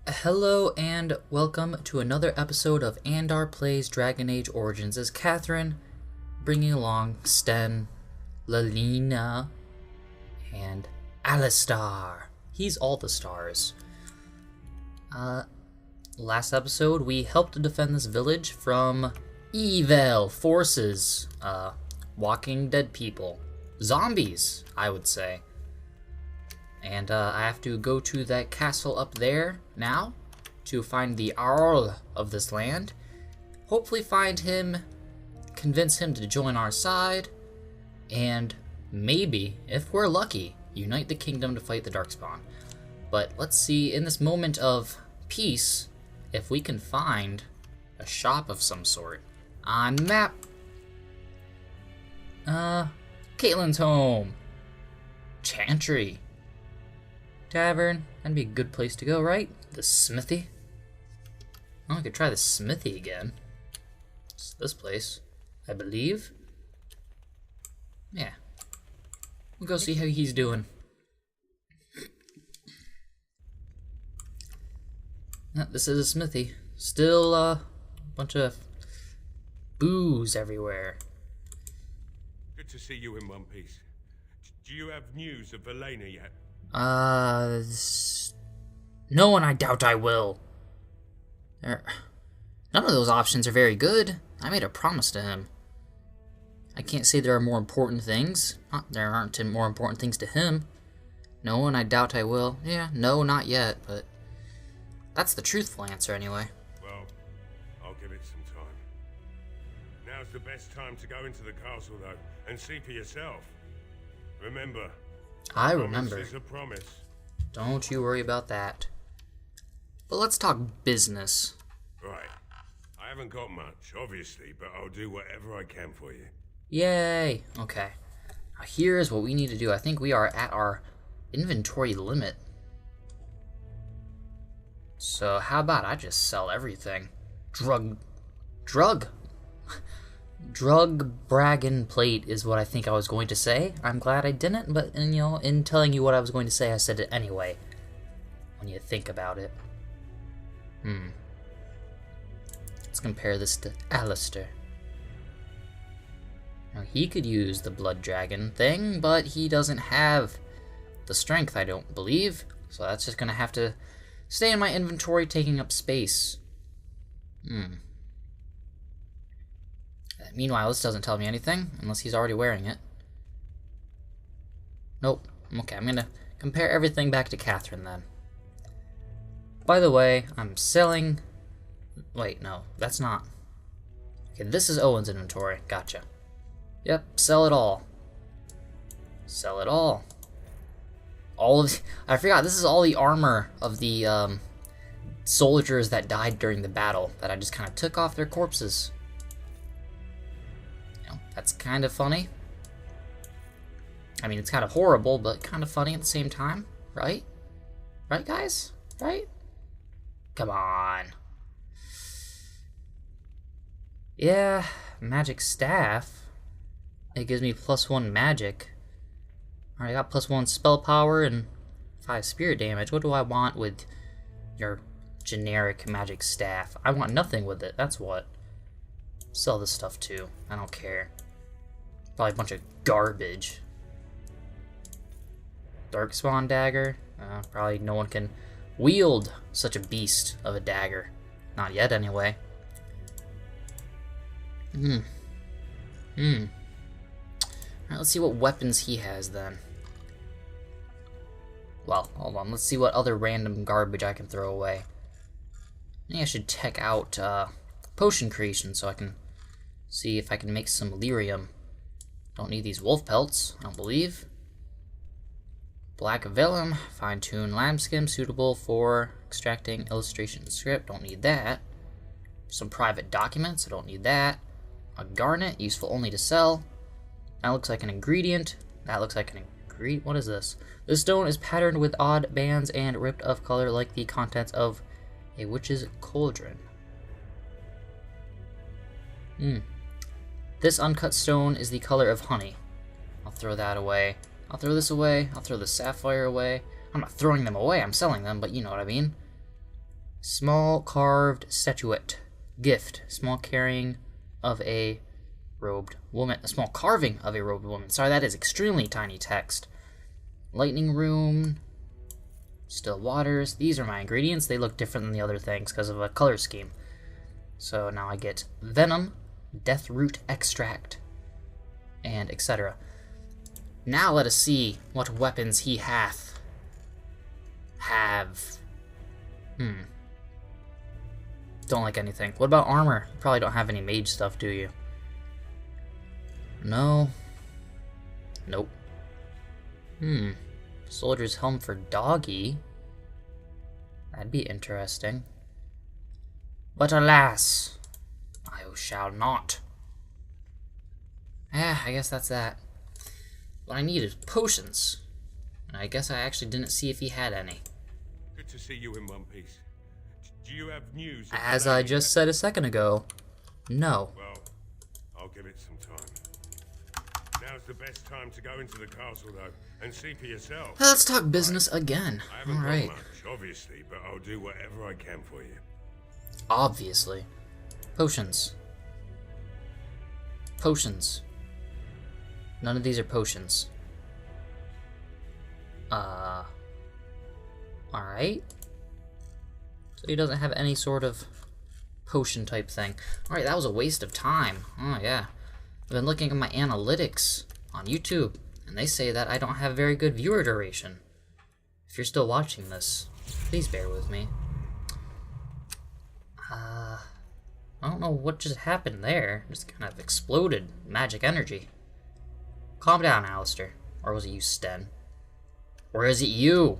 Hello and welcome to another episode of Andar Plays Dragon Age Origins as Catherine, bringing along Sten, Lelina, and Alistar. He's all the stars. Last episode we helped to defend this village from evil forces, walking dead people. Zombies, I would say. And I have to go to that castle up there now to find the Jarl of this land. Hopefully find him, convince him to join our side, and maybe, if we're lucky, unite the kingdom to fight the Darkspawn. But let's see, in this moment of peace, if we can find a shop of some sort. On map. Caitlin's home. Chantry. Tavern, that'd be a good place to go, right? The smithy. Oh, I could try the smithy again. It's this place, I believe. Yeah. We'll go see how he's doing. This is a smithy. Still a bunch of booze everywhere. Good to see you in one piece. Do you have news of Lelina yet? No, and I doubt I will. None of those options are very good. I made a promise to him. I can't say there are more important things. There aren't more important things to him. No, and I doubt I will. Yeah, no, not yet, but that's the truthful answer anyway. Well, I'll give it some time. Now's the best time to go into the castle, though, and see for yourself. Remember, I remember. Promise is a promise. Don't you worry about that. But let's talk business. Right. I haven't got much, obviously, but I'll do whatever I can for you. Yay! Okay. Now here's what we need to do. I think we are at our inventory limit. So how about I just sell everything? Drug bragging plate is what I think I was going to say. I'm glad I didn't, but in telling you what I was going to say, I said it anyway. When you think about it. Let's compare this to Alistair. Now he could use the blood dragon thing, but he doesn't have the strength, I don't believe. So that's just gonna have to stay in my inventory, taking up space. Meanwhile, this doesn't tell me anything, unless he's already wearing it. Nope. Okay, I'm gonna compare everything back to Catherine then. By the way, I'm selling... Wait, no, that's not... Okay, this is Owen's inventory. Gotcha. Yep, sell it all. Sell it all. All of... I forgot, this is all the armor of the soldiers that died during the battle that I just kind of took off their corpses. That's kind of funny. I mean, it's kind of horrible, but kind of funny at the same time, right? Right, guys? Right? Come on. Yeah, magic staff. It gives me +1 magic. Alright, I got +1 spell power and 5 spirit damage. What do I want with your generic magic staff? I want nothing with it, that's what. Sell this stuff too. I don't care. Probably a bunch of garbage. Darkspawn dagger. Probably no one can wield such a beast of a dagger. Not yet, anyway. Alright, let's see what weapons he has then. Well, hold on. Let's see what other random garbage I can throw away. I think I should check out potion creation so I can see if I can make some lyrium. Don't need these wolf pelts, I don't believe. Black vellum, fine-tuned lambskin, suitable for extracting illustration and script. Don't need that. Some private documents, I don't need that. A garnet, useful only to sell. That looks like an ingredient. That looks like an ingredient. What is this? This stone is patterned with odd bands and ripped of color like the contents of a witch's cauldron. This uncut stone is the color of honey. I'll throw that away. I'll throw this away. I'll throw the sapphire away. I'm not throwing them away, I'm selling them, but you know what I mean. Small carved statuette. Gift. Small carrying of a robed woman. A small carving of a robed woman. Sorry, that is extremely tiny text. Lightning room. Still waters. These are my ingredients. They look different than the other things because of a color scheme. So now I get venom, death root extract, and etc. Now let us see what weapons he hath. Don't like anything. What about armor? You probably don't have any mage stuff, do you? No. Nope. Soldier's helm for doggy. That'd be interesting. But alas, I shall not. I guess that's that. What I need is potions. And I guess I actually didn't see if he had any. Good to see you in one piece. Do you have news? As I just said a second ago, no. Well, I'll give it some time. Now's the best time to go into the castle, though, and see for yourself. Let's talk business again. I haven't Alright. got much, obviously, but I'll do whatever I can for you. Obviously. Potions. Potions. None of these are potions. Alright. So he doesn't have any sort of potion type thing. Alright, that was a waste of time. Oh, yeah. I've been looking at my analytics on YouTube, and they say that I don't have very good viewer duration. If you're still watching this, please bear with me. I don't know what just happened there. Just kind of exploded magic energy. Calm down, Alistair. Or was it you, Sten? Or is it you?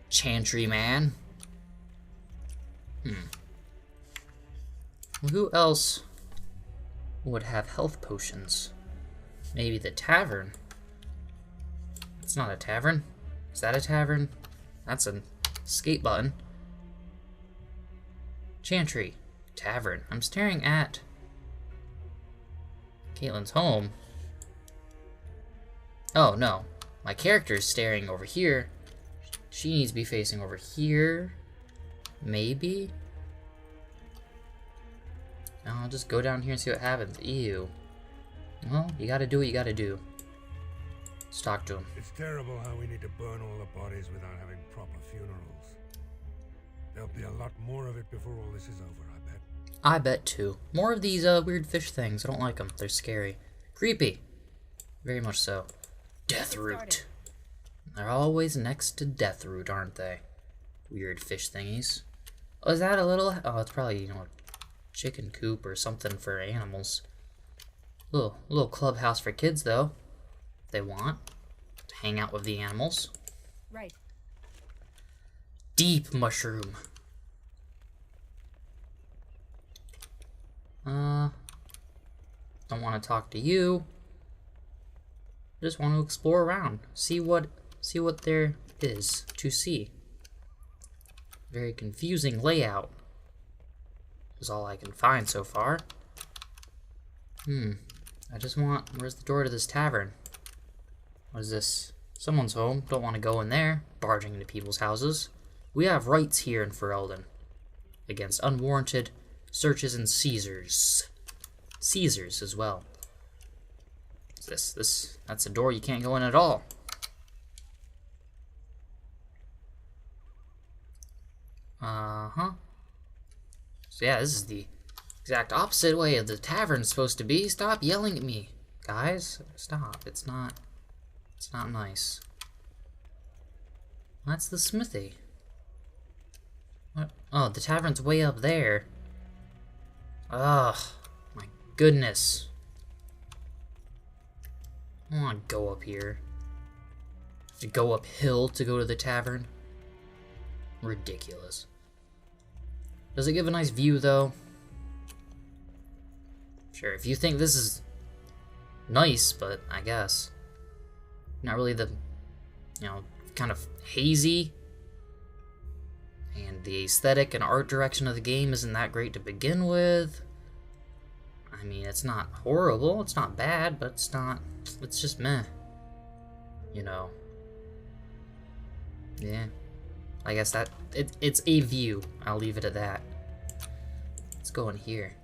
Chantry man? Who else would have health potions? Maybe the tavern. It's not a tavern. Is that a tavern? That's an escape button. Chantry. Tavern. I'm staring at Caitlin's home. Oh, no. My character is staring over here. She needs to be facing over here. Maybe? I'll just go down here and see what happens. Ew. Well, you gotta do what you gotta do. Let's talk to him. It's terrible how we need to burn all the bodies without having proper funerals. There'll be a lot more of it before all this is over, I bet. I bet too. More of these weird fish things. I don't like them. They're scary. Creepy. Very much so. Deathroot. They're always next to Deathroot, aren't they? Weird fish thingies. Oh, is that a little... Oh, it's probably, you know, a chicken coop or something for animals. Little clubhouse for kids, though. If they want to hang out with the animals. Right. Deep mushroom. Don't want to talk to you. Just want to explore around. See what there is to see. Very confusing layout. Is all I can find so far. I just want... Where's the door to this tavern? What is this? Someone's home. Don't want to go in there. Barging into people's houses. We have rights here in Ferelden. Against unwarranted searches and seizures. Seizures as well. What's this? That's a door you can't go in at all. So yeah, this is the exact opposite way of the tavern's supposed to be. Stop yelling at me, guys. Stop. It's not nice. That's the smithy. What? Oh, the tavern's way up there. Ugh, my goodness. I don't want to go up here. Have to go uphill to go to the tavern. Ridiculous. Does it give a nice view, though? Sure, if you think this is nice, but I guess. Not really the, you know, kind of hazy. And the aesthetic and art direction of the game isn't that great to begin with. I mean, it's not horrible, it's not bad, but it's just meh. You know. Yeah. I guess that it's a view. I'll leave it at that. Let's go in here.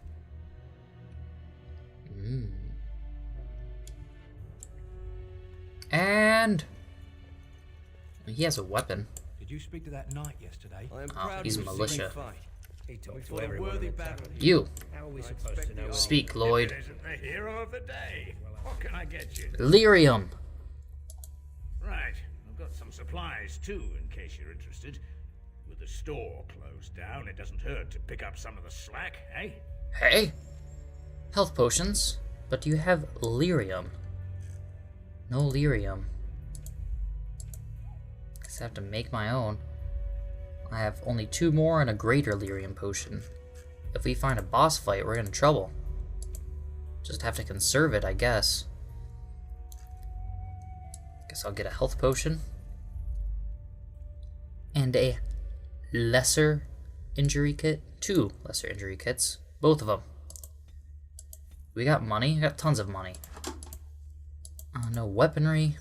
And he has a weapon. Did you speak to that knight yesterday? I am Oh, proud he's of the militia. fight. He talks For a worthy battle. You How are we supposed to know? speak, Lloyd. Isn't the hero of the day? What can I get you? Lyrium. Right, I've got some supplies too, in case you're interested. With the store closed down, it doesn't hurt to pick up some of the slack, eh? Hey, health potions. But do you have lyrium? No lyrium. Guess I have to make my own. I have only 2 more and a greater lyrium potion. If we find a boss fight, we're in trouble. Just have to conserve it, I guess. Guess I'll get a health potion. And a lesser injury kit. 2 lesser injury kits. Both of them. We got money. We got tons of money. No weaponry.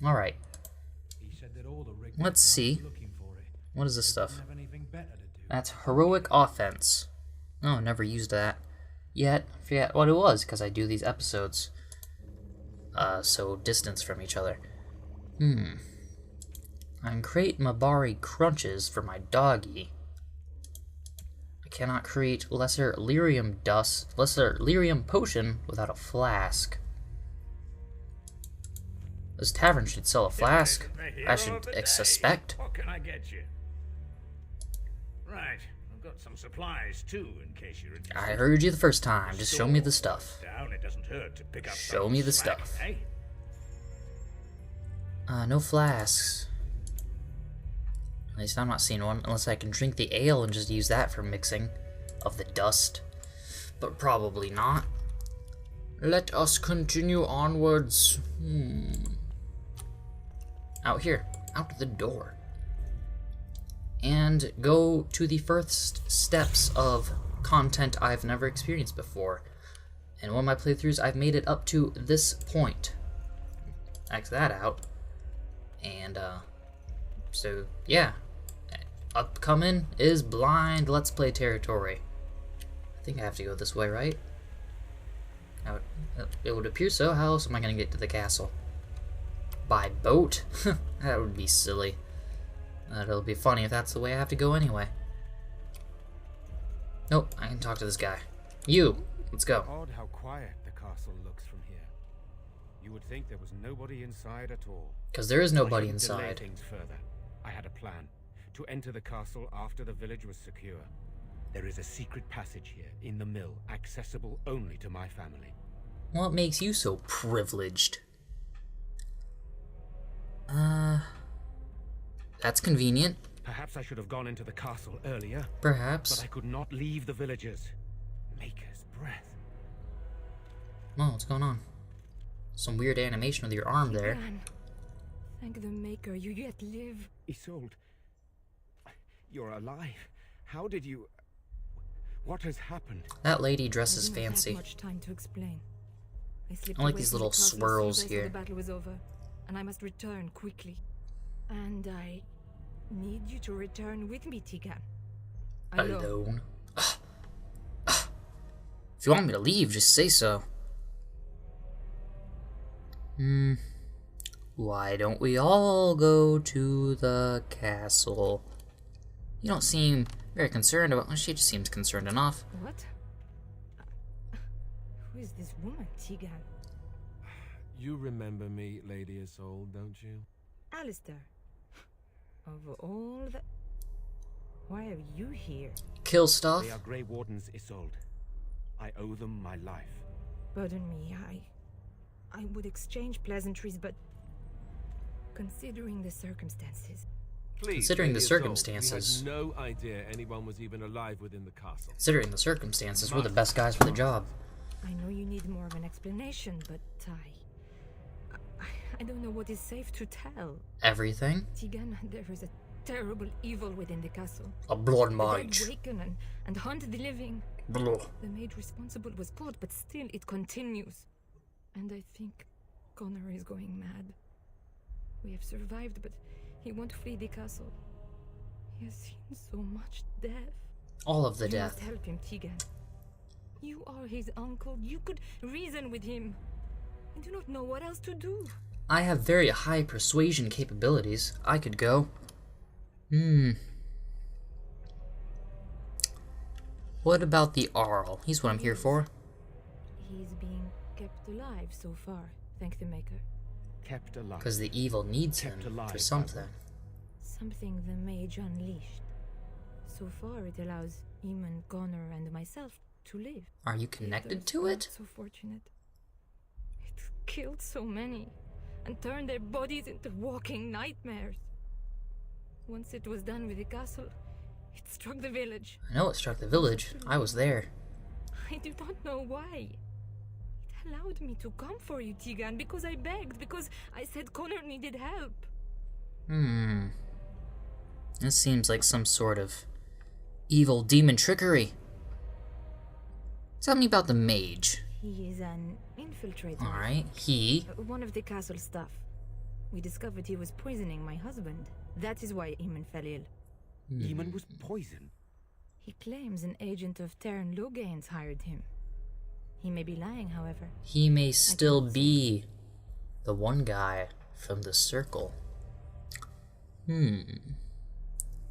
Alright. He said that all the rig Let's see. looking for it. What is this stuff? Have anything better to do? That's heroic offense. Oh, never used that yet. Forget what it was because I do these episodes so distance from each other. I can create Mabari crunches for my doggy. I cannot create lesser lyrium potion without a flask. This tavern should sell a flask. I should suspect. What can I get you? Right, I've got some supplies too, in case you're interested. I heard you the first time. Just show me the stuff. Down, it doesn't hurt to pick up Show some me the slack, stuff. eh? No flasks. At least I'm not seeing one, unless I can drink the ale and just use that for mixing of the dust. But probably not. Let us continue onwards. Out here. Out the door. And go to the first steps of content I've never experienced before. And one of my playthroughs, I've made it up to this point. X that out. And, so, yeah. Upcoming is Blind Let's Play territory. I think I have to go this way, right? It would appear so. How else am I going to get to the castle? By boat? That would be silly. It'll be funny if that's the way I have to go anyway. Nope, I can talk to this guy. You! Let's go. Odd how quiet the castle looks from here. You would think there was nobody inside at all. Because there is nobody I shouldn't delay inside. things further. I had a plan. To enter the castle after the village was secure. There is a secret passage here, in the mill, accessible only to my family. What makes you so privileged? That's convenient. Perhaps I should have gone into the castle earlier, Perhaps. but I could not leave the villagers. Maker's breath. Whoa, what's going on? Some weird animation with your arm there. Man, thank the Maker, you yet live. Isolde, you're alive. How did you... What has happened? That lady dresses I do not have fancy. much time to explain. I slipped I like away these from little the castle swirls as soon as here. The battle was over, and I must return quickly. And I need you to return with me, Tigan. Alone. If you want me to leave, just say so. Why don't we all go to the castle? You don't seem very concerned about... Well, she just seems concerned enough. What? Who is this woman, Tigan? You remember me, Lady Isolde, don't you? Alistair. Of all the... Why are you here? Kill stuff? They are Grey Wardens, Isolde. I owe them my life. Pardon me, I would exchange pleasantries, but considering the circumstances... Please, Considering the Lady Isolde, circumstances. We had no idea anyone was even alive within the castle. Considering the circumstances, we're the best guys for the job. I know you need more of an explanation, but I don't know what is safe to tell. Everything? Tigan, there is a terrible evil within the castle. A Blood The Mage. dead waken and hunt the living. Blah. The mage responsible was caught, but still it continues. And I think Connor is going mad. We have survived, but he won't flee the castle. He has seen so much death. All of the You death. must help him, Tegan. You are his uncle. You could reason with him. I do not know what else to do. I have very high persuasion capabilities. I could go. What about the Arl? He's what I'm here for. He's being kept alive so far, thank the Maker. Kept alive. Because the evil needs him Kept alive, for something. Something the Mage unleashed. So far, it allows Eamon, Connor, and myself to live. Are you connected Those to were it? not so fortunate. It killed so many and turned their bodies into walking nightmares. Once it was done with the castle, it struck the village. I know it struck the village. I was there. I do not know why. It allowed me to come for you, Tegan, because I begged, because I said Connor needed help. This seems like some sort of evil demon trickery. Tell me about the mage. He is an infiltrator. Alright, he. One of the castle staff. We discovered he was poisoning my husband. That is why Eamon fell ill. Eamon was poisoned. He claims an agent of Terran Logain's hired him. He may be lying, however. He may still be the one guy from the circle.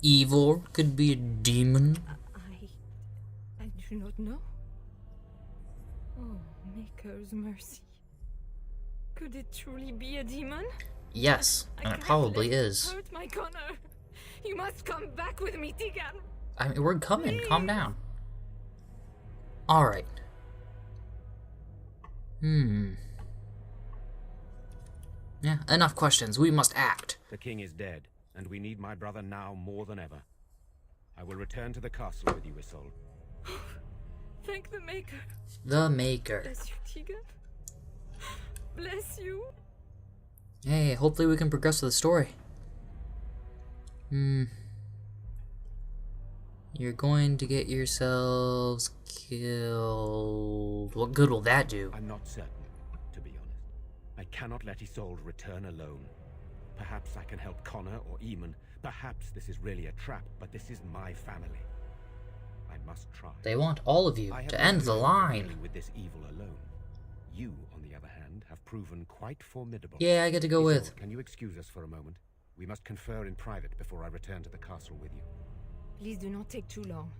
Evil could be a demon. I do not know. Oh, Maker's mercy. Could it truly be a demon? Yes, I and it can't probably let is. Hurt my Connor. You must come back with me, Tegan. I mean, we're coming. Please. Calm down. Alright. Yeah, enough questions. We must act. The king is dead, and we need my brother now more than ever. I will return to the castle with you, Isolde. Thank the Maker. The Maker. Bless you, Tegan. Bless you. Hey, hopefully we can progress with the story. You're going to get yourselves killed. What good will that do? I'm not certain, to be honest. I cannot let Isolde return alone. Perhaps I can help Connor or Eamon. Perhaps this is really a trap, but this is my family. I must try. They want all of you I have to no end the reason for line. dealing with this evil alone. You, on the other hand, have proven quite formidable. Yeah, I get to go Isolde, with. can you excuse us for a moment? We must confer in private before I return to the castle with you. Please do not take too long.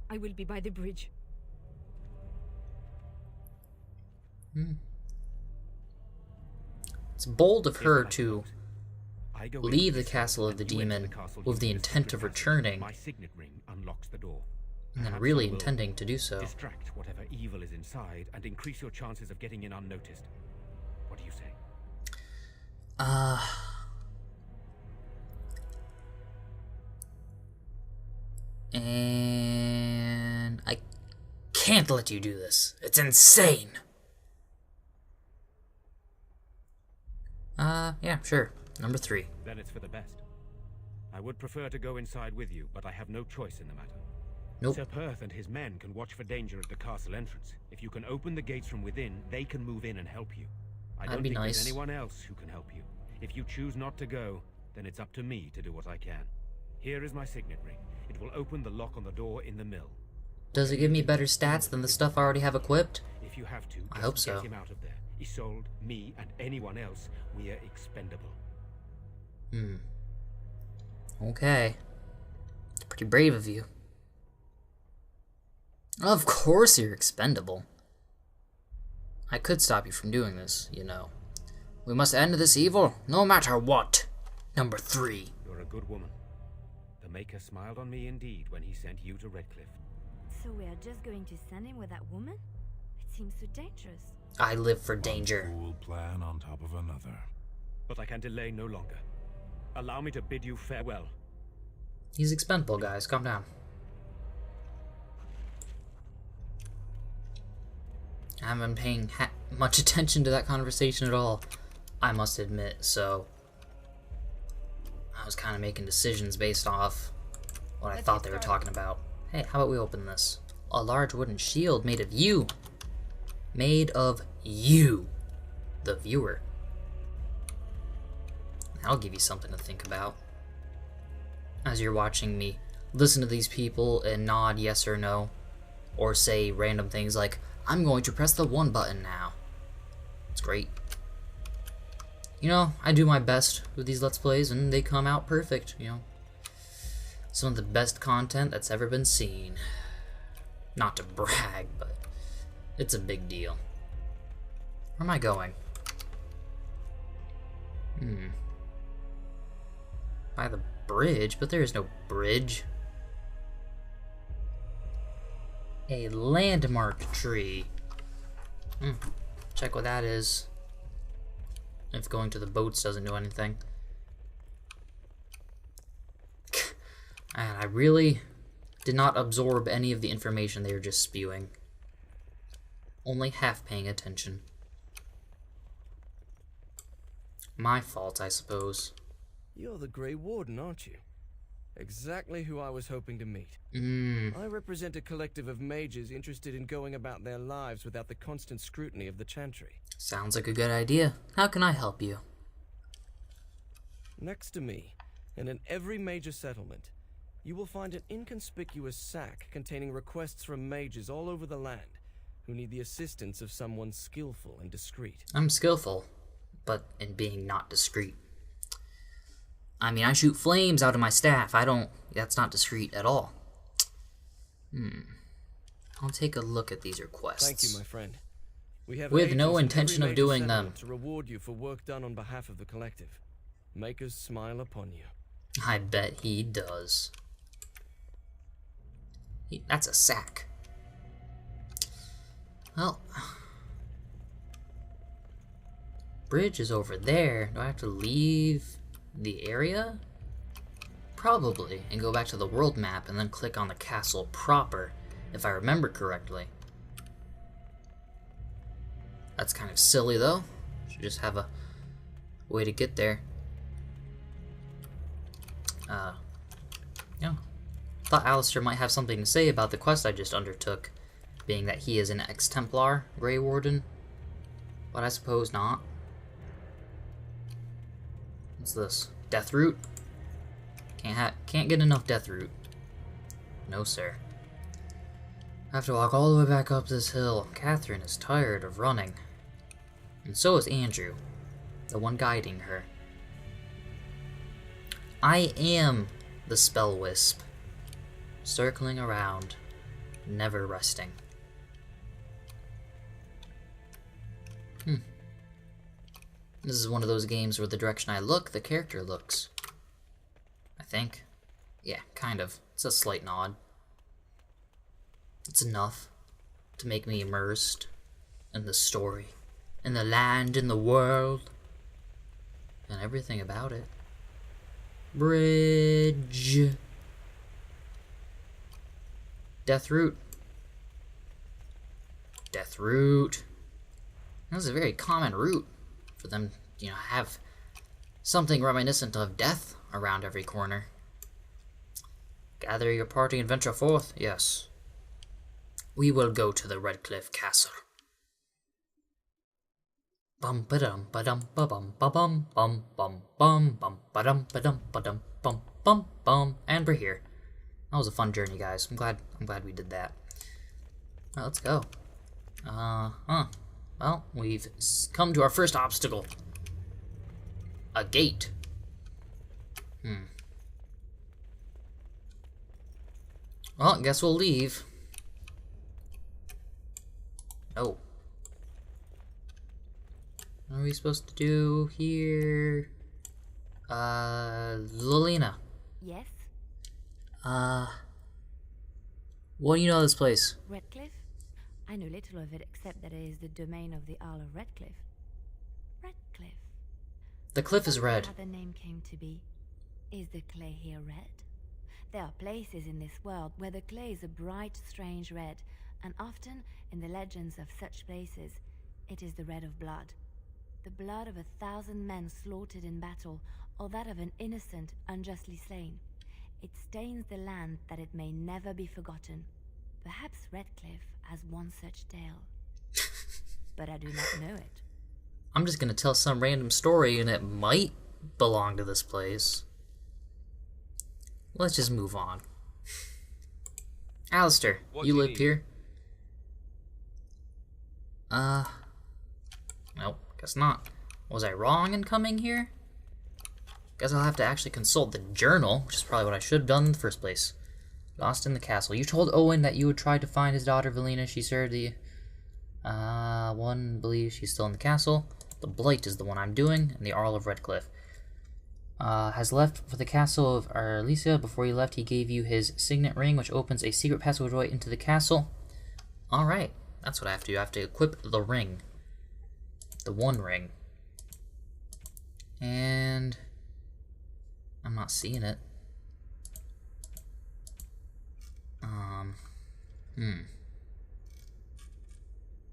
I will be by the bridge. It's bold of her If I to close, I go leave in the castle of and the you enter demon castle with the using intent of secret passage. returning, My signet ring unlocks the door. and then Perhaps really I will intending to do so. Distract whatever evil is inside and increase your chances of getting in unnoticed. What do you say? And I can't let you do this. It's insane. Yeah, sure. Number 3. Then it's for the best. I would prefer to go inside with you, but I have no choice in the matter. Nope. Sir Perth and his men can watch for danger at the castle entrance. If you can open the gates from within, they can move in and help you. I That'd don't be think nice. there's anyone else who can help you. If you choose not to go, then it's up to me to do what I can. Here is my signet ring. It will open the lock on the door in the mill. Does it give me better stats than the stuff I already have equipped? If you have to, I just hope so. get him out of there. Isolde, me, and anyone else, we are expendable. Okay. It's pretty brave of you. Of course you're expendable. I could stop you from doing this, you know. We must end this evil, no matter what. Number 3. You're a good woman. The Maker smiled on me indeed when he sent you to Redcliff. So we are just going to send him with that woman? It seems so dangerous. I live for danger. One fool plan on top of another. But I can delay no longer. Allow me to bid you farewell. He's expendable, guys. Calm down. I haven't been paying much attention to that conversation at all, I must admit, so I was kind of making decisions based off what I thought they were talking about. Hey, how about we open this? A large wooden shield made of you. Made of you, the viewer. That'll give you something to think about. as you're watching me listen to these people and nod yes or no, or say random things like, I'm going to press the 1 button now. It's great. You know, I do my best with these Let's Plays, and they come out perfect, you know. Some of the best content that's ever been seen. Not to brag, but it's a big deal. Where am I going? By the bridge, but there is no bridge. A landmark tree. Check what that is. If going to the boats doesn't do anything. And I really did not absorb any of the information they were just spewing. Only half paying attention. My fault, I suppose. You're the Grey Warden, aren't you? Exactly who I was hoping to meet. I represent a collective of mages interested in going about their lives without the constant scrutiny of the Chantry. Sounds like a good idea. How can I help you? Next to me, and in every major settlement, you will find an inconspicuous sack containing requests from mages all over the land who need the assistance of someone skillful and discreet. I'm skillful, but in being not discreet. I mean, I shoot flames out of my staff. That's not discreet at all. I'll take a look at these requests. Thank you, my friend. We have no agents in intention every of major doing them. settlement to reward you for work done on behalf of the collective. Make us smile upon you. I bet he does. That's a sack. Well, bridge is over there. Do I have to leave the area? Probably, and go back to the world map and then click on the castle proper, if I remember correctly. That's kind of silly though. Should just have a way to get there. Yeah. Thought Alistair might have something to say about the quest I just undertook, being that he is an ex-Templar Grey Warden, but I suppose not. What's this? Death Root? Can't get enough Death Root. No, sir. I have to walk all the way back up this hill. Catherine is tired of running. And so is Andrew, the one guiding her. I am the spell wisp, circling around, never resting. This is one of those games where the direction I look, the character looks. I think. Yeah, kind of. It's a slight nod. It's enough to make me immersed in the story, in the land, in the world, and everything about it. Bridge. Death Root. Death Root. That's a very common route for them, have something reminiscent of death around every corner. Gather your party and venture forth. Yes. We will go to the Redcliff Castle. Bum ba-dum ba-dum ba-bum ba-bum bum bum bum bum ba-dum ba-dum ba-dum bum bum bum. And we're here. That was a fun journey, guys. I'm glad we did that. Well, let's go. Well, we've come to our first obstacle. A gate. Well, I guess we'll leave. Oh. What are we supposed to do here? Lelina. Yes? What do you know of this place? Redcliff? I know little of it except that it is the domain of the Earl of Redcliff. Redcliff. The cliff is red. How the name came to be. Is the clay here red? There are places in this world where the clay is a bright, strange red, and often, in the legends of such places, it is the red of blood. The blood of 1,000 men slaughtered in battle, or that of an innocent, unjustly slain. It stains the land that it may never be forgotten. Perhaps Redcliff has one such tale. But I do not know it. I'm just gonna tell some random story and it might belong to this place. let's just move on. Alistair, What you do you lived need? here? Nope, guess not. Was I wrong in coming here? Guess I'll have to actually consult the journal, which is probably what I should have done in the first place. Lost in the castle. You told Owen that you would try to find his daughter, Lelina. She served the... one believes she's still in the castle. The Blight is the one I'm doing, and the Arl of Redcliff. Has left for the castle of Arlesia. Before he left, he gave you his signet ring, which opens a secret passageway into the castle. Alright, that's what I have to do. I have to equip the ring. The one ring. And... I'm not seeing it.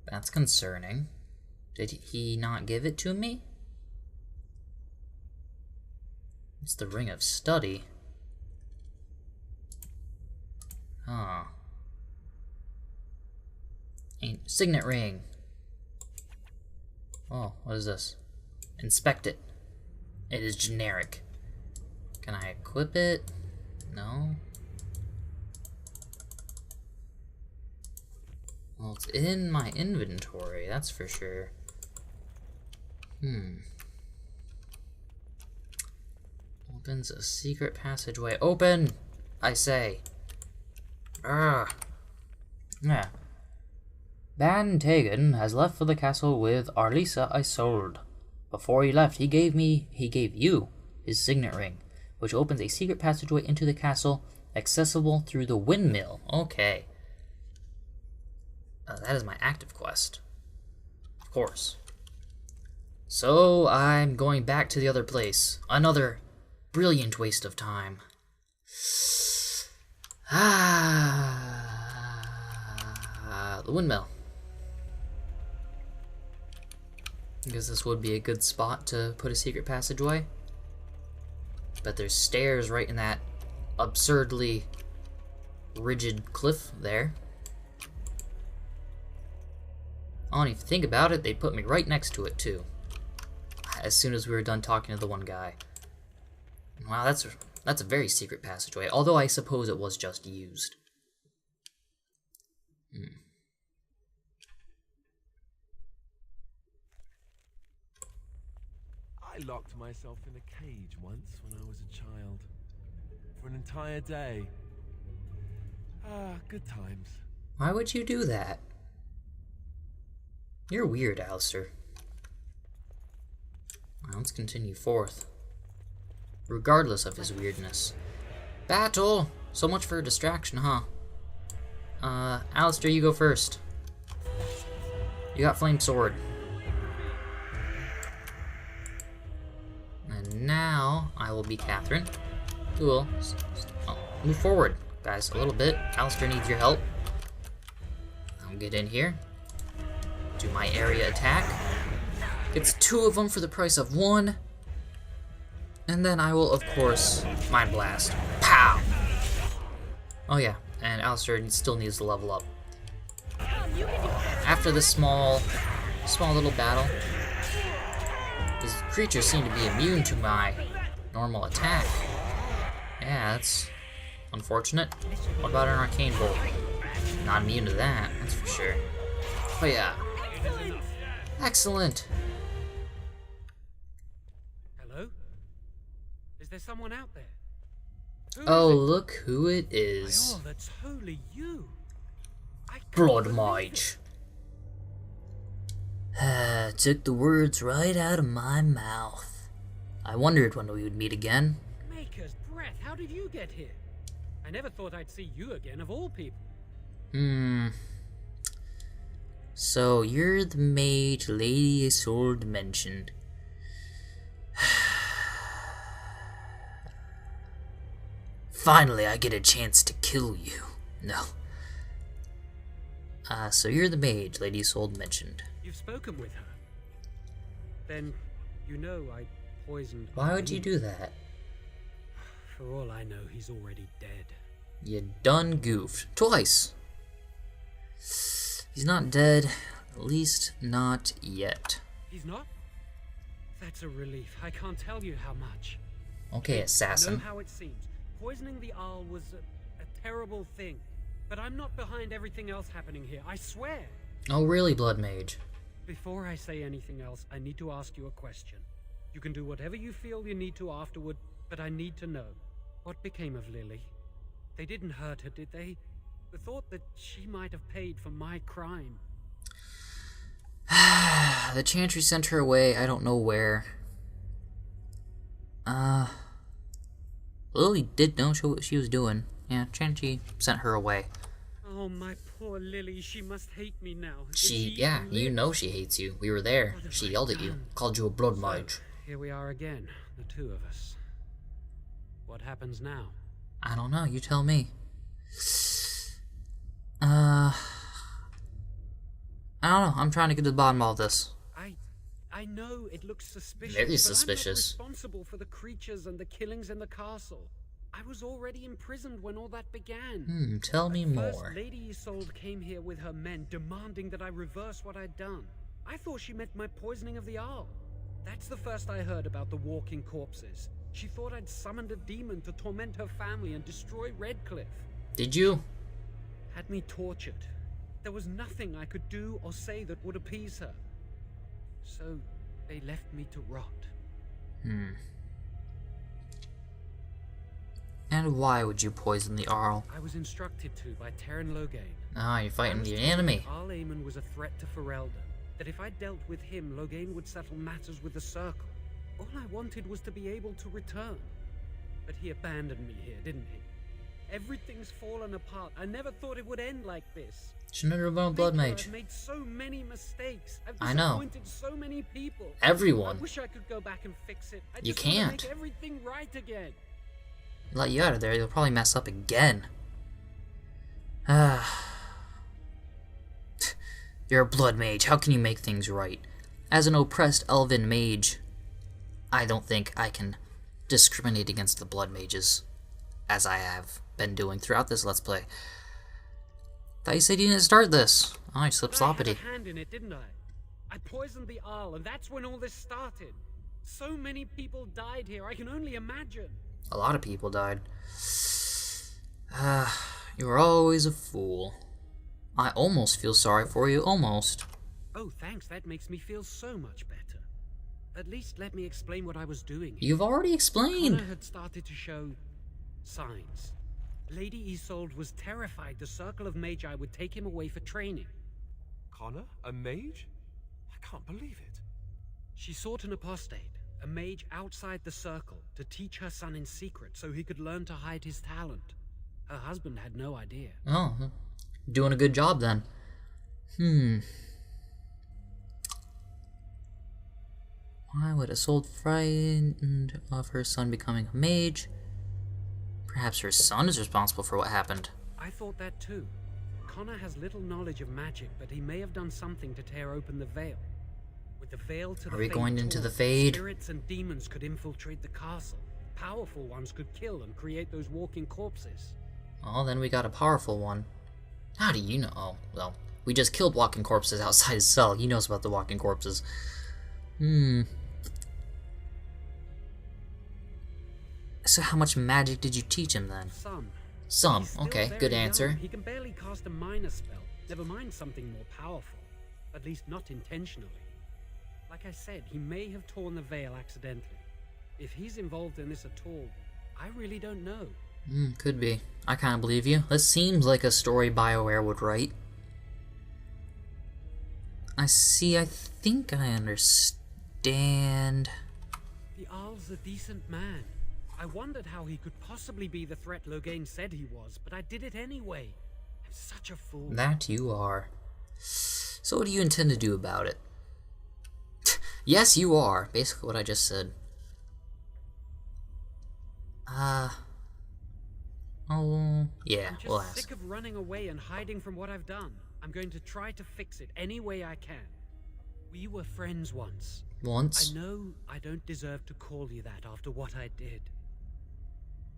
That's concerning. Did he not give it to me? It's the Ring of Study. Huh. Signet ring. Oh, what is this? Inspect it. It is generic. Can I equip it? No. Well, it's in my inventory, that's for sure. Opens a secret passageway. Open! I say. Yeah. Van Tegan has left for the castle with Arlisa Isolde. Before he left, he gave you his signet ring, which opens a secret passageway into the castle, accessible through the windmill. Okay. That is my active quest. Of course. So, I'm going back to the other place. Another brilliant waste of time. The windmill. I guess this would be a good spot to put a secret passageway. But there's stairs right in that absurdly rigid cliff there. I don't even think about it, they put me right next to it too. As soon as we were done talking to the one guy. Wow, that's a very secret passageway, although I suppose it was just used. I locked myself in a cage once when I was a child. For an entire day. Good times. Why would you do that? You're weird, Alistair. Well, let's continue forth. Regardless of his weirdness. Battle! So much for a distraction, huh? Alistair, you go first. You got Flame Sword. And now, I will be Catherine. Cool. Move forward, guys, a little bit. Alistair needs your help. I'll get in here. Do my area attack. It's 2 of them for the price of 1. And then I will, of course, Mind Blast. Pow! Oh yeah, and Alistair still needs to level up. After this small little battle, these creatures seem to be immune to my normal attack. Yeah, that's unfortunate. What about an Arcane Bolt? Not immune to that, that's for sure. Oh yeah. Excellent. Hello? Is there someone out there? Oh, look who it is. Oh, that's wholly you. Blood Mage. Took the words right out of my mouth. I wondered when we would meet again. Maker's breath, how did you get here? I never thought I'd see you again, of all people. So, you're the mage Lady Isolde mentioned. Finally, I get a chance to kill you. No. So you're the mage Lady Isolde mentioned. You've spoken with her. Then, you know I poisoned... Why would you do that? For all I know, he's already dead. You done goofed. Twice. He's not dead. At least not yet. He's not? That's a relief. I can't tell you how much. Okay, assassin. I know how it seems. Poisoning the Arl was a terrible thing. But I'm not behind everything else happening here, I swear. Oh, really, Blood Mage? Before I say anything else, I need to ask you a question. You can do whatever you feel you need to afterward, but I need to know. What became of Lily? They didn't hurt her, did they? The thought that she might have paid for my crime. The Chantry sent her away, I don't know where. Lily did know what she was doing. Yeah, Chantry sent her away. Oh, my poor Lily, she must hate me now. Yeah, you know she hates you. We were there. She yelled at you, called you a Blood Mage. Here we are again, the two of us. What happens now? I don't know, you tell me. I don't know, I'm trying to get to the bottom of all this. I know it looks suspicious, Very suspicious. But I'm not responsible for the creatures and the killings in the castle. I was already imprisoned when all that began. Tell me more. First, Lady Isolde came here with her men, demanding that I reverse what I'd done. I thought she meant my poisoning of the Arl. That's the first I heard about the walking corpses. She thought I'd summoned a demon to torment her family and destroy Redcliff. Did you? Had me tortured. There was nothing I could do or say that would appease her. So, they left me to rot. And why would you poison the Arl? I was instructed to by Terran Loghain. Ah, you're fighting the enemy. Arl Eamon was a threat to Ferelden. That if I dealt with him, Loghain would settle matters with the Circle. All I wanted was to be able to return. But he abandoned me here, didn't he? Everything's fallen apart. I never thought it would end like this. Shouldn't have been a Blood Mage. I've made so many mistakes. I've I know. disappointed so many people. Everyone. I wish I could go back and fix it. I You just want to can't. make everything right again. Let you out of there, you'll probably mess up again. You're a Blood Mage. How can you make things right? As an oppressed elven mage, I don't think I can discriminate against the Blood Mages, as I have been doing throughout this Let's Play. Thought you said you didn't start this. Oh, I slipped sloppity. I had a hand in it, didn't I? I poisoned the Arl, and that's when all this started. So many people died here, I can only imagine. A lot of people died. You were always a fool. I almost feel sorry for you, almost. Oh, thanks, that makes me feel so much better. At least let me explain what I was doing. You've already explained. Connor had started to show signs. Lady Isolde was terrified the Circle of Magi would take him away for training. Connor? A mage? I can't believe it. She sought an apostate, a mage outside the Circle, to teach her son in secret so he could learn to hide his talent. Her husband had no idea. Oh, doing a good job then. Why would Isolde frightened of her son becoming a mage? Perhaps her son is responsible for what happened. I thought that too. Connor has little knowledge of magic, but he may have done something to tear open the veil. With the veil to the Are we Fade going into torn, the Fade? Spirits and demons could infiltrate the castle. Powerful ones could kill and create those walking corpses. Oh, then we got a powerful one. How do you know? Oh, well, we just killed walking corpses outside his cell. He knows about the walking corpses. So how much magic did you teach him then? Some. He's still Okay, very good young. answer. He can barely cast a minor spell, never mind something more powerful. At least not intentionally. Like I said, he may have torn the veil accidentally. If he's involved in this at all, I really don't know. Could be. I kind of believe you. This seems like a story BioWare would write. I think I understand. The Arl's a decent man. I wondered how he could possibly be the threat Loghain said he was, but I did it anyway. I'm such a fool. That you are. So what do you intend to do about it? Yes, you are. Basically what I just said. Oh, yeah, I'm just we'll ask. sick of running away and hiding from what I've done. I'm going to try to fix it any way I can. We were friends once. Once? I know I don't deserve to call you that after what I did.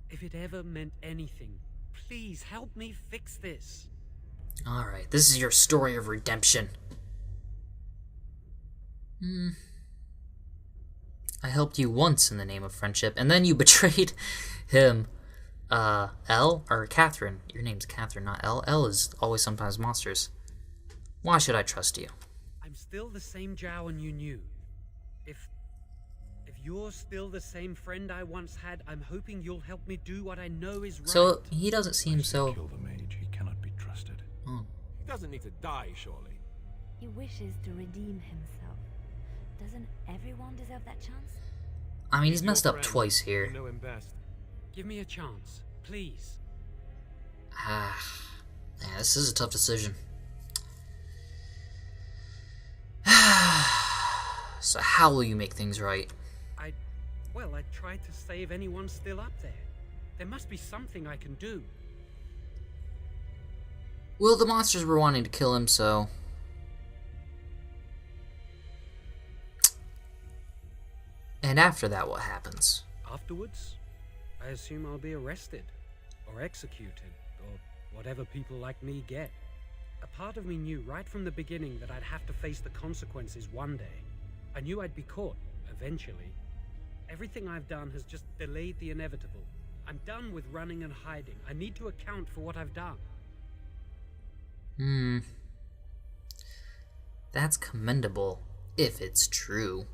If it ever meant anything, please help me fix this. Alright, this is your story of redemption. I helped you once in the name of friendship, and then you betrayed him. L? Or Catherine. Your name's Catherine, not L. L is always sometimes monsters. Why should I trust you? I'm still the same Jowan you knew. If you're still the same friend I once had, I'm hoping you'll help me do what I know is right. So, he doesn't seem so... Kill the mage. He cannot be trusted. Oh. He doesn't need to die, surely. He wishes to redeem himself. Doesn't everyone deserve that chance? I mean, he's Your messed up friend. twice here. You know him best. Give me a chance, please. Yeah, this is a tough decision. So how will you make things right? Well, I tried to save anyone still up there. There must be something I can do. Well, the monsters were wanting to kill him, so... And after that, what happens? Afterwards, I assume I'll be arrested, or executed, or whatever people like me get. A part of me knew right from the beginning that I'd have to face the consequences one day. I knew I'd be caught, eventually. Everything I've done has just delayed the inevitable. I'm done with running and hiding. I need to account for what I've done. That's commendable, if it's true.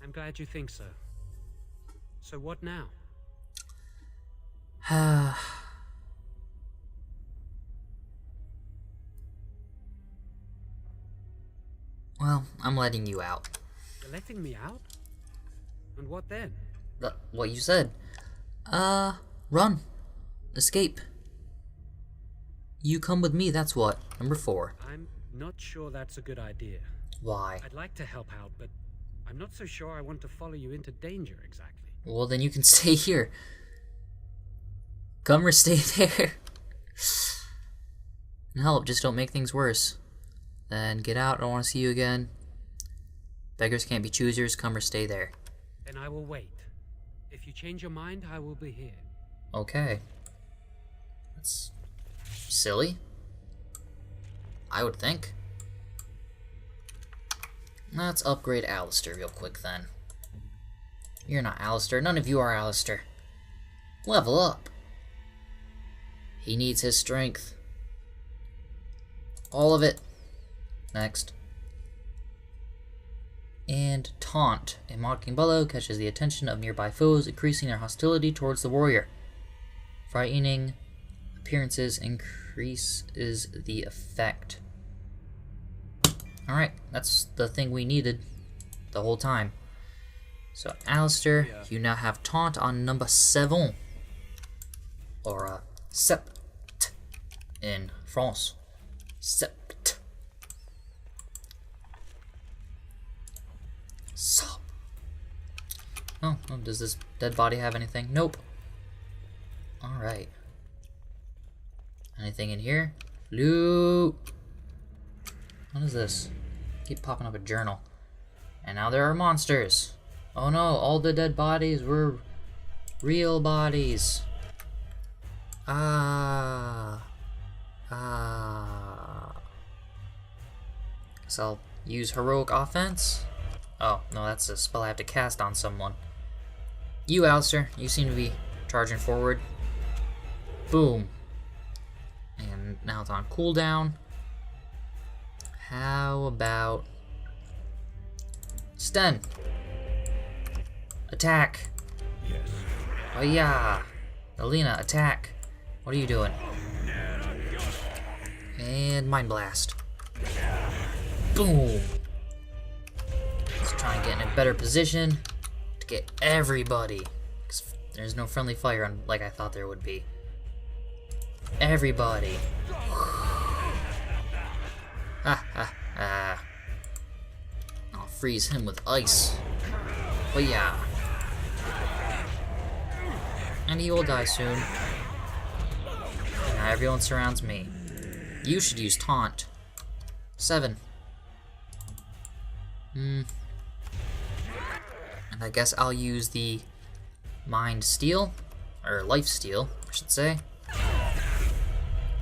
I'm glad you think so. So what now? Well, I'm letting you out. You're letting me out? And what then? What you said. Run. Escape. You come with me, that's what. Number 4. I'm not sure that's a good idea. Why? I'd like to help out, but I'm not so sure I want to follow you into danger exactly. Well, then you can stay here. Come or stay there. And help, just don't make things worse. Then get out, I don't want to see you again. Beggars can't be choosers, come or stay there. Then I will wait. If you change your mind, I will be here. Okay. That's silly, I would think. Let's upgrade Alistair real quick then. You're not Alistair. None of you are Alistair. Level up. He needs his strength. All of it. Next. And Taunt. A mocking bellow catches the attention of nearby foes, increasing their hostility towards the warrior. Frightening appearances increases the effect. Alright, that's the thing we needed the whole time. So, Alistair, you now have Taunt on number 7. Or, Sept in France. Sept. Sup. Oh, does this dead body have anything? Nope. Alright. Anything in here? Loot! What is this? Keep popping up a journal. And now there are monsters. Oh no, all the dead bodies were real bodies. Guess I'll use heroic offense. Oh, no, that's a spell I have to cast on someone. You, Alistair, you seem to be charging forward. Boom. And now it's on cooldown. How about stun? Attack. Yes. Oh yeah. Lelina, attack. What are you doing? And Mind Blast. Boom. Let's try and get in a better position to get everybody. Because there's no friendly fire on like I thought there would be. Everybody. Ha ha ha. I'll freeze him with ice. Oh yeah. And he will die soon. Now everyone surrounds me. You should use Taunt. 7. And I guess I'll use the Mind Steal. Or Life Steal, I should say.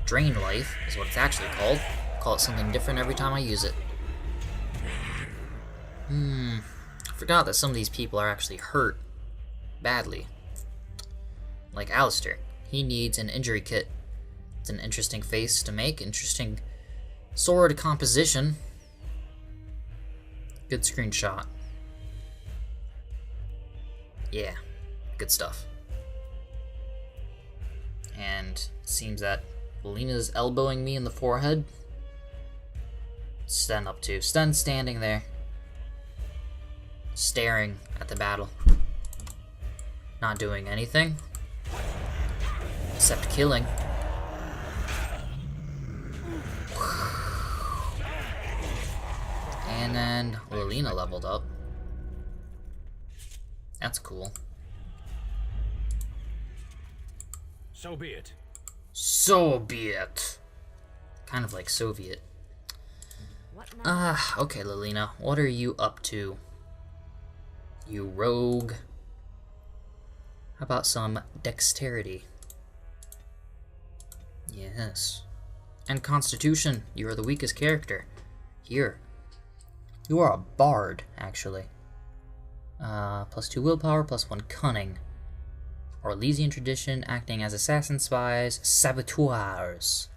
Drain Life is what it's actually called. Call it something different every time I use it. I forgot that some of these people are actually hurt badly. like Alistair. He needs an injury kit. It's an interesting face to make, interesting sword composition. Good screenshot. Yeah, good stuff. And it seems that Lelina's elbowing me in the forehead. Sten up to. Sten standing there, staring at the battle. Not doing anything. Except killing. And then Lelina leveled up. That's cool. So be it. So be it. Kind of like Soviet. Okay, Lelina. What are you up to? You rogue. How about some dexterity? Yes. And constitution. You are the weakest character. Here. You are a bard, actually. +2 willpower, +1 cunning. Orlesian tradition, acting as assassin spies, saboteurs.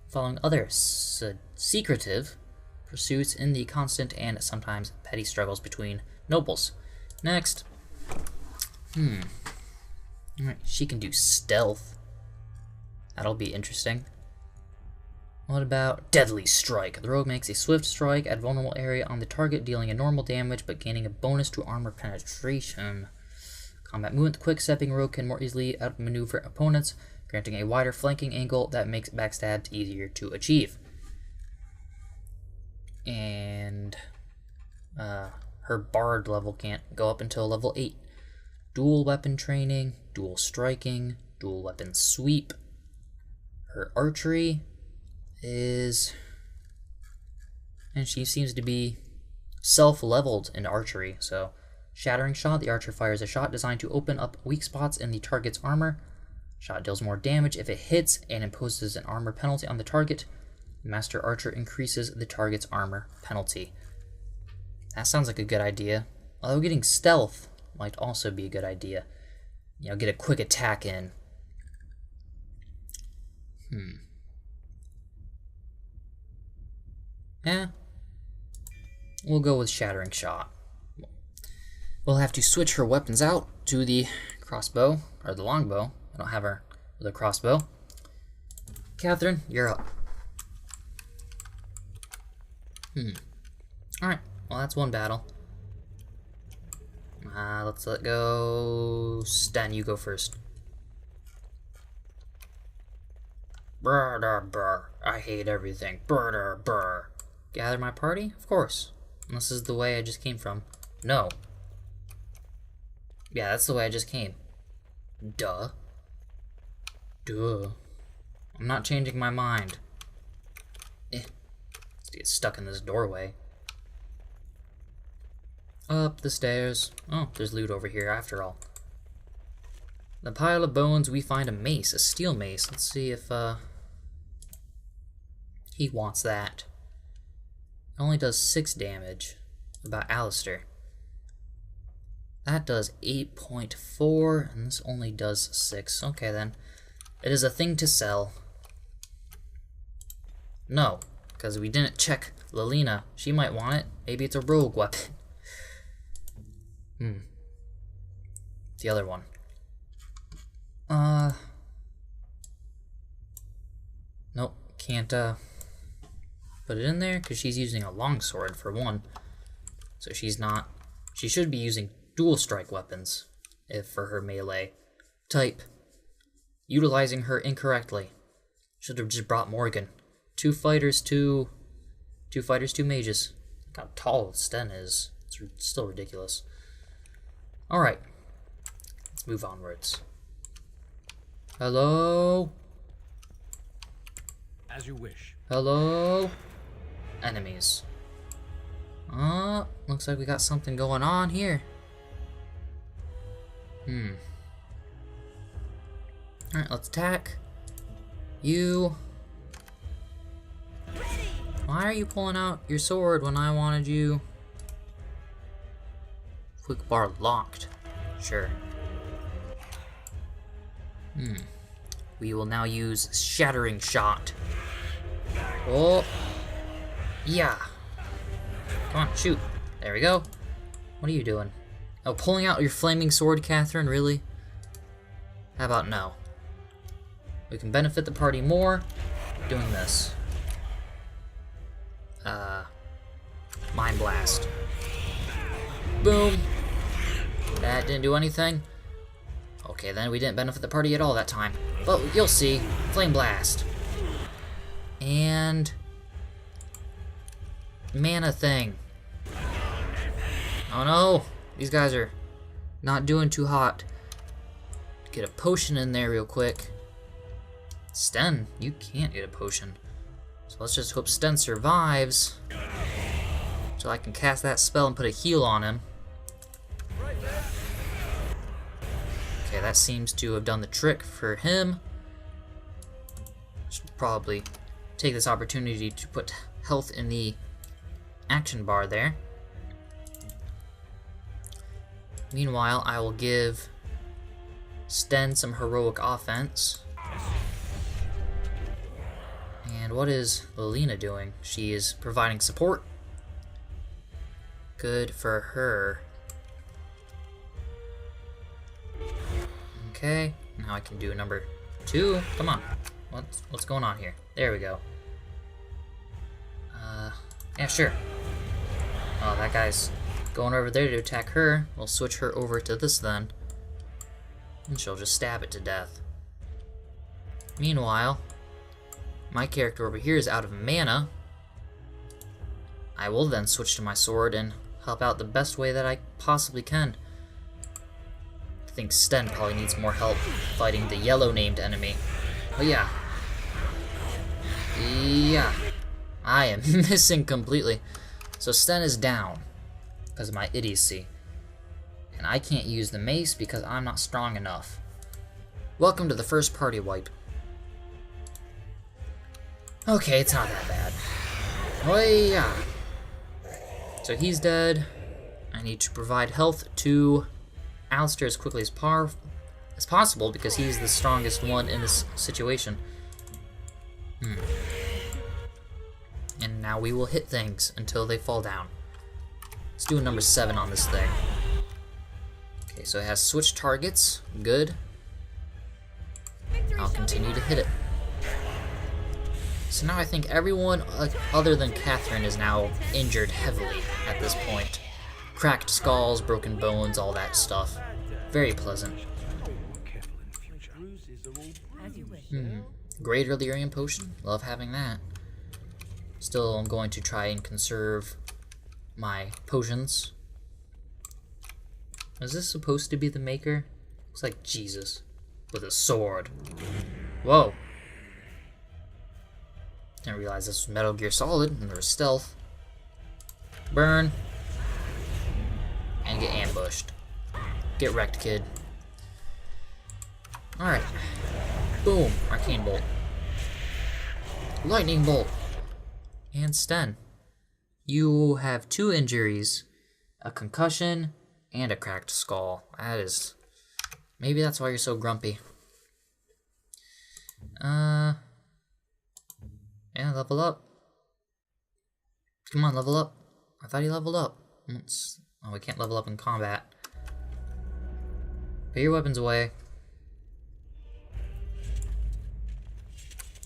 Following other secretive pursuits in the constant and sometimes petty struggles between nobles. Next. Alright, she can do stealth. That'll be interesting. What about Deadly Strike? The rogue makes a swift strike at vulnerable area on the target, dealing a normal damage but gaining a bonus to armor penetration. Combat movement. The quick-stepping rogue can more easily outmaneuver opponents, granting a wider flanking angle that makes backstab easier to achieve. And her bard level can't go up until level 8. Dual weapon training, dual striking, dual weapon sweep. Her archery is, and she seems to be self-leveled in archery. So shattering shot, the archer fires a shot designed to open up weak spots in the target's armor. Shot deals more damage if it hits and imposes an armor penalty on the target. Master archer increases the target's armor penalty. That sounds like a good idea, although getting stealth might also be a good idea. You know, get a quick attack in. Yeah, we'll go with shattering shot. We'll have to switch her weapons out to the crossbow, or the longbow. I don't have her with a crossbow. Catherine, you're up. Alright, well that's one battle. Let's let go. Stan, you go first. Brr, brr, brr. I hate everything. Brr, brr, brr. Gather my party? Of course. This is the way I just came from. No. Yeah, that's the way I just came. Duh. Duh. I'm not changing my mind. Let's get stuck in this doorway. Up the stairs. Oh, there's loot over here after all. The pile of bones, we find a mace, a steel mace. Let's see if he wants that. It only does 6 damage. About Alistair. That does 8.4, and this only does 6. Okay then. It is a thing to sell. No, because we didn't check Lelina. She might want it. Maybe it's a rogue weapon. The other one. Nope, can't put it in there because she's using a longsword for one. So she's not. She should be using dual strike weapons if for her melee type. Utilizing her incorrectly. Should have just brought Morgan. 2 fighters, 2 mages. Look how tall Sten is. It's still ridiculous. Alright. Let's move onwards. Hello? As you wish. Hello? Enemies. Looks like we got something going on here. Alright, let's attack. You. Why are you pulling out your sword when I wanted you? Quick bar locked. Sure. We will now use Shattering Shot. Oh. Yeah. Come on, shoot. There we go. What are you doing? Oh, pulling out your flaming sword, Catherine? Really? How about no? We can benefit the party more doing this. Mind Blast. Boom. That didn't do anything. Okay, then we didn't benefit the party at all that time. But you'll see. Flame Blast. And... Mana thing. Oh no! These guys are not doing too hot. Get a potion in there real quick. Sten, you can't get a potion. So let's just hope Sten survives. So I can cast that spell and put a heal on him. Okay, that seems to have done the trick for him. Should probably take this opportunity to put health in the action bar there. Meanwhile, I will give Sten some heroic offense. And what is Lelina doing? She is providing support. Good for her. Okay, now I can do number 2. Come on. What's going on here? There we go. Yeah, sure. Oh, that guy's going over there to attack her. We'll switch her over to this then. And she'll just stab it to death. Meanwhile, my character over here is out of mana. I will then switch to my sword and help out the best way that I possibly can. I think Sten probably needs more help fighting the yellow named enemy. But yeah. Yeah. I am missing completely. So Sten is down because of my idiocy. And I can't use the mace because I'm not strong enough. Welcome to the first party wipe. Okay, it's not that bad. Oh yeah. So he's dead. I need to provide health to Alistair as quickly as possible because he's the strongest one in this situation. And now we will hit things until they fall down. Let's do a number 7 on this thing. Okay, so it has switch targets. Good. I'll continue to hit it. So now I think everyone other than Catherine is now injured heavily at this point. Cracked skulls, broken bones, all that stuff. Very pleasant. Greater Lyrium Potion. Love having that. Still, I'm going to try and conserve my potions. Is this supposed to be the Maker? Looks like Jesus. With a sword. Whoa. Didn't realize this was Metal Gear Solid and there was stealth. Burn. And get ambushed. Get wrecked, kid. Alright. Boom. Arcane Bolt. Lightning Bolt. And Sten. You have 2 injuries, a concussion, and a cracked skull. That is... Maybe that's why you're so grumpy. Yeah, level up. Come on, level up. I thought he leveled up. Oh, we can't level up in combat. Put your weapons away.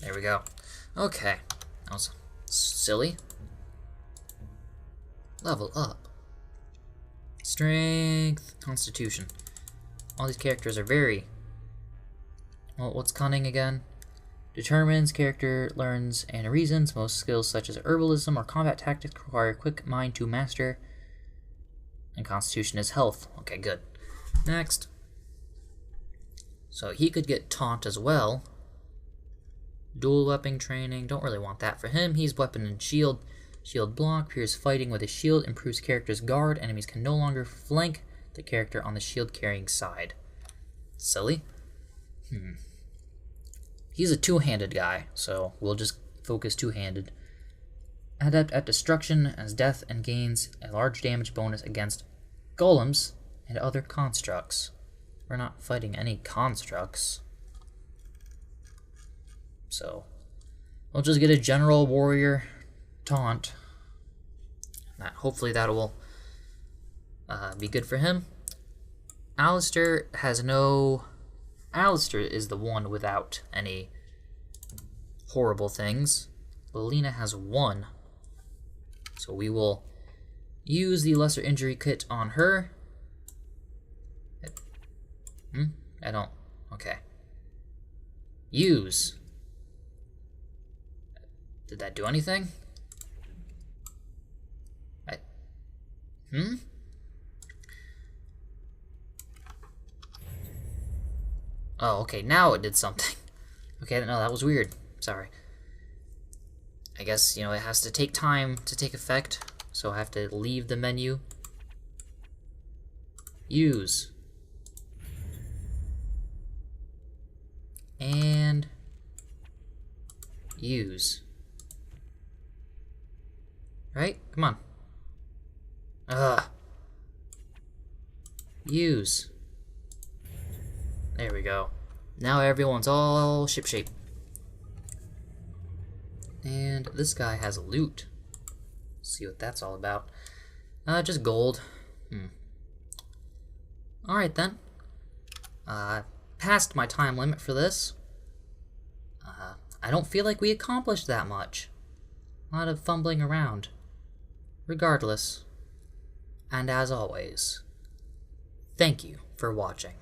There we go. Okay. That was silly. Level up. Strength. Constitution. All these characters are very... Well, what's cunning again? Determines, character learns, and reasons. Most skills such as herbalism or combat tactics require a quick mind to master. And Constitution is health. Okay, good. Next. So he could get taunt as well. Dual weapon training. Don't really want that for him. He's weapon and shield. Shield block. Pierce fighting with a shield. Improves character's guard. Enemies can no longer flank the character on the shield carrying side. Silly. He's a two-handed guy, so we'll just focus two-handed. Adept at destruction as death and gains a large damage bonus against golems and other constructs. We're not fighting any constructs. So we'll just get a general warrior taunt. Hopefully that will be good for him. Alistair has no... Alistair is the one without any horrible things. Lelina has 1. So we will use the lesser injury kit on her. I don't... Okay. Use. Did that do anything? Oh, okay, now it did something. Okay, no, that was weird. Sorry. I guess, you know, it has to take time to take effect, so I have to leave the menu. Use. And use. Right? Come on. Use. There we go. Now everyone's all shipshape. And this guy has loot. See what that's all about. Just gold. Alright then. Past my time limit for this. I don't feel like we accomplished that much. A lot of fumbling around. Regardless. And as always, thank you for watching.